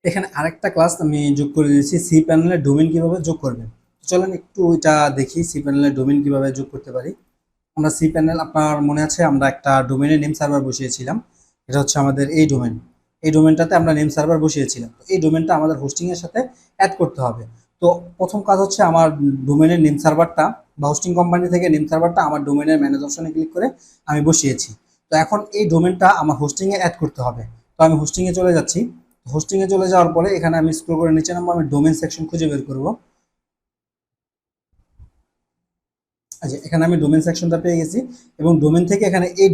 এখানে আরেকটা ক্লাস আমি যোগ করে দিয়েছি, সি প্যানেলের ডোমেন কিভাবে যোগ করবেন। চলেন একটু এটা দেখি, সি প্যানেলের ডোমেন কিভাবে যোগ করতে পারি। আমরা সি প্যানেল, আপনার মনে আছে আমরা একটা ডোমেনের নেম সার্ভার বসিয়েছিলাম। এটা হচ্ছে আমাদের এই ডোমেন। এই ডোমেনটাতে আমরা নেম সার্ভার বসিয়েছিলাম, তো এই ডোমেনটা আমাদের হোস্টিং এর সাথে অ্যাড করতে হবে। তো প্রথম কাজ হচ্ছে আমার ডোমেনের নেম সার্ভারটা বা হোস্টিং কোম্পানি থেকে নেম সার্ভারটা আমার ডোমেনের ম্যানেজ অপশনে ক্লিক করে আমি বসিয়েছি। তো এখন এই ডোমেনটা আমার হোস্টিং এ অ্যাড করতে হবে। তো আমি হোস্টিং এ চলে যাচ্ছি। হোস্টিং এ চলে যাওয়ার পরে এখানে আমি স্ক্রল করে নিচে নামবো, আমি ডোমেন সেকশন খুঁজে বের করব। আচ্ছা, এখানে আমি ডোমেন সেকশনটা পেয়ে গেছি এবং ডোমেন থেকে এখানে এই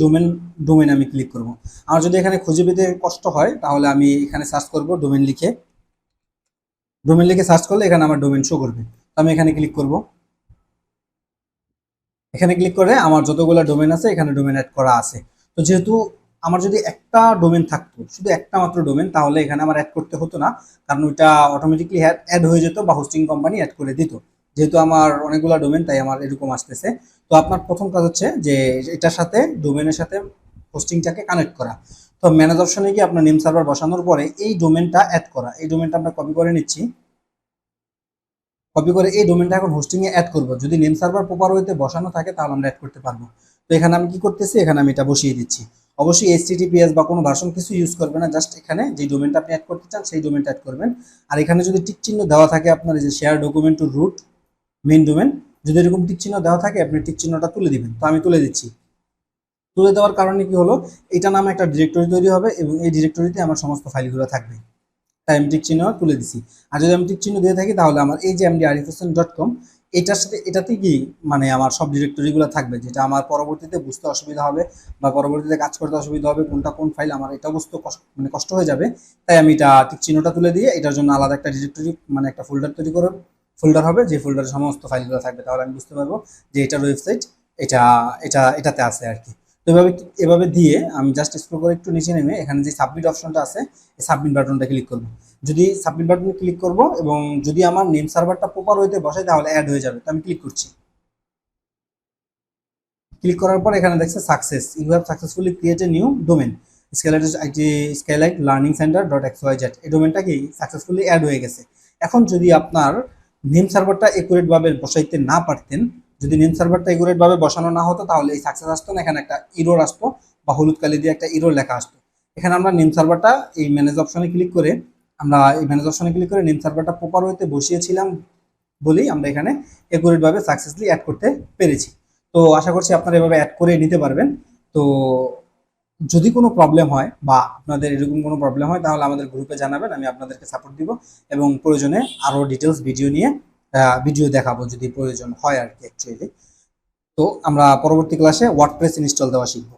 ডোমেন আমি ক্লিক করব। আমার যদি এখানে খুঁজে পেতে কষ্ট হয় তাহলে আমি এখানে সার্চ করব ডোমেন লিখে। ডোমেন লিখে সার্চ করলে এখানে আমার ডোমেন শো করবে। তো আমি এখানে ক্লিক করব। এখানে ক্লিক করে আমার যতগুলো ডোমেন আছে এখানে ডোমেন অ্যাড করা আছে। তো যেহেতু আমার যদি একটা ডোমেন থাকতো, শুধু একটা মাত্র ডোমেন, তাহলে এখানে আমার অ্যাড করতে হতো না, কারণ ওইটা অটোমেটিকলি অ্যাড হয়ে যেত বা হোস্টিং কোম্পানি অ্যাড করে দিত। যেহেতু আমার অনেকগুলো ডোমেন, তাই আমার এরকম আসতেছে। তো আপনার প্রথম কাজ হচ্ছে যে এটার সাথে, ডোমেনের সাথে হোস্টিংটাকে কানেক্ট করা। তো ম্যানেজ অপশনে গিয়ে আপনার নেম সার্ভার বসানোর পরে এই ডোমেনটা অ্যাড করা, এই ডোমেনটা আমরা কপি করে নিচ্ছি। কপি করে এই ডোমেনটা এখন হোস্টিং এ অ্যাড করব। যদি নেম সার্ভার প্রপার ওয়েতে বসানো থাকে তাহলে আমরা অ্যাড করতে পারবো। তো এখানে আমি কি করতেছি, এখানে আমি এটা বসিয়ে দিচ্ছি। অবশ্যই এইচটিটিপিএস বা কোনো ভার্সন কিছু ইউজ করবে না, জাস্ট এখানে যে ডোমেনটা আপনি অ্যাড করতে চান সেই ডোমেনটা অ্যাড করবেন। আর এখানে যদি টিক চিহ্ন দেওয়া থাকে আপনার, এই যে share document to root main domain, যদি এরকম টিক চিহ্ন দেওয়া থাকে আপনি টিক চিহ্নটা তুলে দিবেন। তো আমি তুলে দিচ্ছি। তুলে দেওয়ার কারণে কি হলো, এটা নামে একটা ডিরেক্টরি তৈরি হবে এবং এই ডিরেক্টরিতে আমার সমস্ত ফাইলগুলো থাকবে। তাই আমি টিক চিহ্ন তুলে দিছি। আর যদি আমি টিক চিহ্ন দিয়ে থাকি তাহলে আমার এই যে mdarifhosen.com, এটার সাথে এটাতে কি মানে আমার সব ডিরেক্টরিগুলো থাকবে, যেটা আমার পরবর্তীতে বুঝতে অসুবিধা হবে বা পরবর্তীতে কাজ করতে অসুবিধা হবে, কোনটা কোন ফাইল আমার এটা বুঝতে কষ্ট হয়ে যাবে। তাই আমি এটা টিক চিহ্নটা তুলে দিয়ে এটার জন্য আলাদা একটা ডিরেক্টরি, মানে একটা ফোল্ডার তৈরি করে, ফোল্ডার হবে যে ফোল্ডারে সমস্ত ফাইলগুলো থাকবে। তাহলে আমি বুঝতে পারবো যে এটার ওয়েবসাইট এটা এটাতে আছে আর কি। তো এভাবে দিয়ে আমি জাস্ট স্ক্রল করে একটু নিচে নেমে এখানে যে সাবমিট অপশনটা আছে, এই সাবমিট বাটনটা ক্লিক করব। যদি সাবমিট বাটনে ক্লিক করব এবং যদি আমার নেম সার্ভারটা প্রপার ওয়েতে বসে তাহলে অ্যাড হয়ে যাবে। তো আমি ক্লিক করছি। ক্লিক করার পর এখানে দেখছে success, you have successfully create a new domain skylight learning centre dot x y z. এই ডোমেনটা কি সাকসেসফুলি অ্যাড হয়ে গেছে। এখন যদি আপনার নেম সার্ভারটা একুরেট ভাবে বসাইতে না পারতেন, যদি নেম সার্ভারটা একুরেট ভাবে বসানো না হতো তাহলে এই সাকসেস আসতো না, এখানে একটা ইরোর আসতো বা হলুদ কালি দিয়ে একটা ইরোর লেখা আসতো। এখানে আমরা নেম সার্ভারটা এই ম্যানেজ অপশনে ক্লিক করে, আমরা এই ম্যানেজ অপশনে ক্লিক করে নেম সার্ভারটা প্রপার ওয়েতে বসিয়েছিলাম বলেই আমরা এখানে একুরেট ভাবে সাকসেসফুলি অ্যাড করতে পেরেছি। তো আশা করছি আপনারা এভাবে অ্যাড করে নিতে পারবেন। তো যদি কোনো প্রবলেম হয় বা আপনাদের এরকম কোনো প্রবলেম হয় তাহলে আমাদের গ্রুপে জানাবেন, আমি আপনাদেরকে সাপোর্ট দিব এবং প্রয়োজনে আরও ডিটেলস ভিডিও নিয়ে ভিডিও দেখাবো যদি প্রয়োজন হয় আর কি অ্যাকচুয়ালি। তো আমরা পরবর্তী ক্লাসে ওয়ার্ডপ্রেস ইনস্টল দেওয়া শিখবো।